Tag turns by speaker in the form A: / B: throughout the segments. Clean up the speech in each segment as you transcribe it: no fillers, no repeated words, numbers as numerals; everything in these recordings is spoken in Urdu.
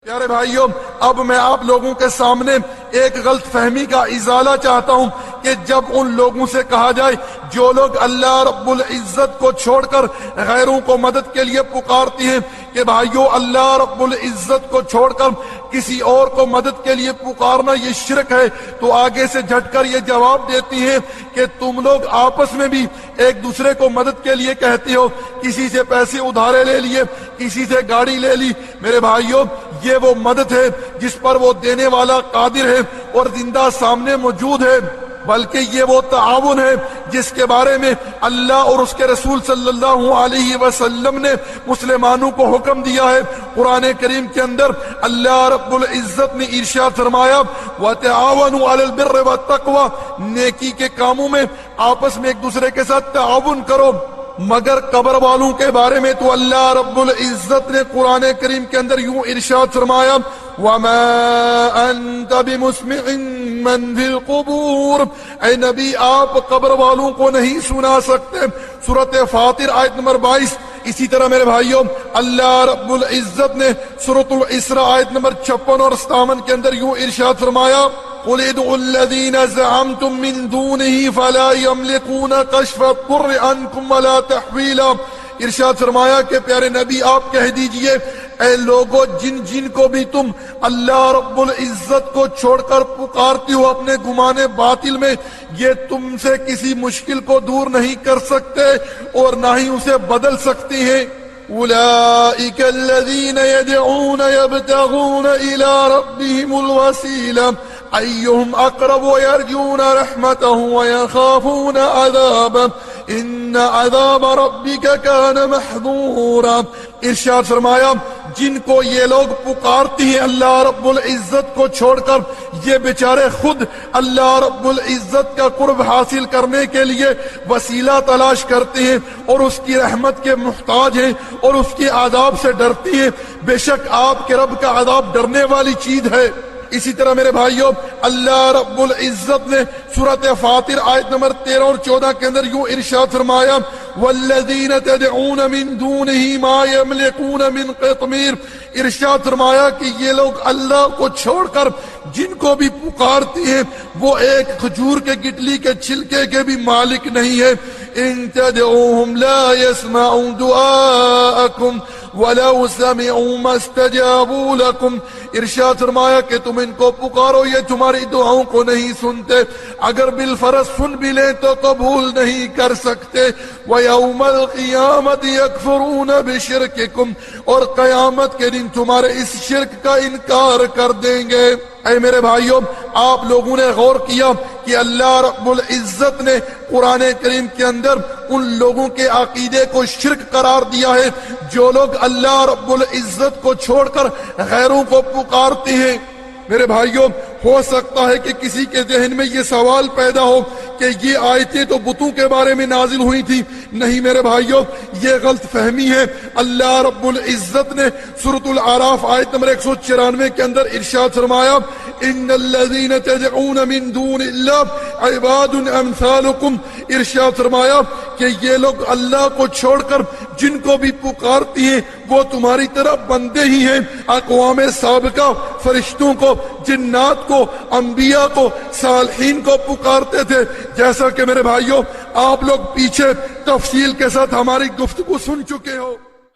A: پیارے بھائیوں، اب میں آپ لوگوں کے سامنے ایک غلط فہمی کا ازالہ چاہتا ہوں کہ جب ان لوگوں سے کہا جائے جو لوگ اللہ رب العزت کو چھوڑ کر غیروں کو مدد کے لیے پکارتی ہیں کہ بھائیوں اللہ رب العزت کو چھوڑ کر کسی اور کو مدد کے لیے پکارنا یہ شرک ہے، تو آگے سے جھٹ کر یہ جواب دیتی ہیں کہ تم لوگ آپس میں بھی ایک دوسرے کو مدد کے لیے کہتے ہو، کسی سے پیسے ادھارے لے لیے، کسی سے گاڑی لے لی۔ میرے بھائیوں، یہ وہ مدد ہے جس پر وہ دینے والا قادر ہے اور زندہ سامنے موجود ہے، بلکہ یہ وہ تعاون ہے جس کے بارے میں اللہ اور اس کے رسول صلی اللہ علیہ وسلم نے مسلمانوں کو حکم دیا ہے۔ قرآن کریم کے اندر اللہ رب العزت نے ارشاد فرمایا وَتَعَاوَنُوا عَلَى الْبِرِّ وَالتَّقْوَى، نیکی کے کاموں میں آپس میں ایک دوسرے کے ساتھ تعاون کرو۔ مگر قبر والوں کے بارے میں تو اللہ رب العزت نے قرآن کریم کے اندر یوں ارشاد فرمایا وَمَا أَنْتَ بِمُسْمِعٍ مَّن فِي الْقُبُورِ، اے نبی آپ قبر والوں کو نہیں سنا سکتے۔ سورۃ فاطر آیت نمبر 22۔ اسی طرح میرے بھائیوں اللہ رب العزت نے سورۃ الاسراء آیت نمبر 56 اور 57 کے اندر یوں ارشاد فرمایا قُلِ ادْعُوا الَّذِينَ زَعَمْتُم مِّن دُونِهِ فَلَا يَمْلِكُونَ كَشْفَ الضُّرِّ عَنكُمْ وَلَا تَحْوِيلًا۔ ارشاد فرمایا کہ پیارے نبی آپ کہہ دیجئے اے لوگو جن کو بھی تم اللہ رب العزت کو چھوڑ کر پکارتی ہو اپنے گمان باطل میں، یہ تم سے کسی مشکل کو دور نہیں کر سکتے اور نہ ہی اسے بدل سکتی ہیں۔ أولئك الذين يدعون يبتغون إلى ربهم الوسيلة أيهم أقرب ويرجون رحمته ويخافون عذابه إن عذاب ربك كان محظورا۔ ارشاد فرمایا جن کو یہ لوگ پکارتی ہیں اللہ رب العزت کو چھوڑ کر، یہ بیچارے خود اللہ رب العزت کا قرب حاصل کرنے کے لیے وسیلہ تلاش کرتے ہیں اور اس کی رحمت کے محتاج ہیں اور اس کے عذاب سے ڈرتی ہیں۔ بے شک آپ کے رب کا عذاب ڈرنے والی چیز ہے۔ اسی طرح میرے بھائیوں اللہ رب العزت نے سورۃ فاطر آیت نمبر 13 اور 14 کے اندر یوں ارشاد فرمایا والذین تدعون من دونه ما یملکون من قطمیر۔ ارشاد فرمایا کہ یہ لوگ اللہ کو چھوڑ کر جن کو بھی پکارتی ہیں وہ ایک کھجور کے گٹلی کے چھلکے کے بھی مالک نہیں ہے۔ ان تدعوهم لا يسمعوا دعاءکم وَلَوْ سَمِعُوا مَا اسْتَجَابُوا لَكُمْ۔ ارشاد فرمایا کہ تم ان کو پکارو یہ تمہاری دعاؤں کو نہیں سنتے، اگر بالفرض سن بھی لیں تو قبول نہیں کر سکتے۔ وَيَوْمَ الْقِيَامَةِ يَكْفُرُونَ بِشِرْكِكُمْ، اور قیامت کے دن تمہارے اس شرک کا انکار کر دیں گے۔ اے میرے بھائیوں آپ لوگوں نے غور کیا کہ اللہ رب العزت نے قرآن کریم کے اندر ان لوگوں کے عقیدے کو شرک قرار دیا ہے جو لوگ اللہ رب العزت کو چھوڑ کر غیروں کو پکارتے ہیں۔ میرے بھائیوں ہو سکتا ہے کہ کسی کے ذہن میں یہ سوال پیدا ہو کہ یہ آیتیں تو بتوں کے بارے میں نازل ہوئی تھی۔ نہیں میرے بھائیوں یہ غلط فہمی ہے۔ اللہ رب العزت نے سورۃ الاعراف آیت نمبر 194 کے اندر ارشاد فرمایا ان الذین تدعون من دون اللہ عباد امثالکم۔ ارشاد فرمایا کہ یہ لوگ اللہ کو چھوڑ کر جن کو بھی پکارتی ہیں وہ تمہاری طرح بندے ہی ہیں۔ اقوام سابقہ فرشتوں کو، جنات کو، انبیاء کو، صالحین کو پکارتے تھے، جیسا کہ میرے بھائیوں آپ لوگ پیچھے تفصیل کے ساتھ ہماری گفتگو سن چکے ہو۔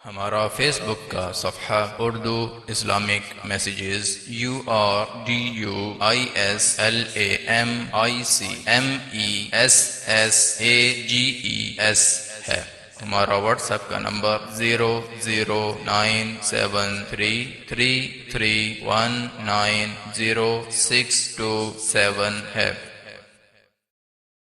B: ہمارا فیس بک کا صفحہ اردو اسلامک میسیجز URDUISLAMICMESSAGES ہے۔ ہمارا واٹس ایپ کا نمبر 0097333190627 ہے۔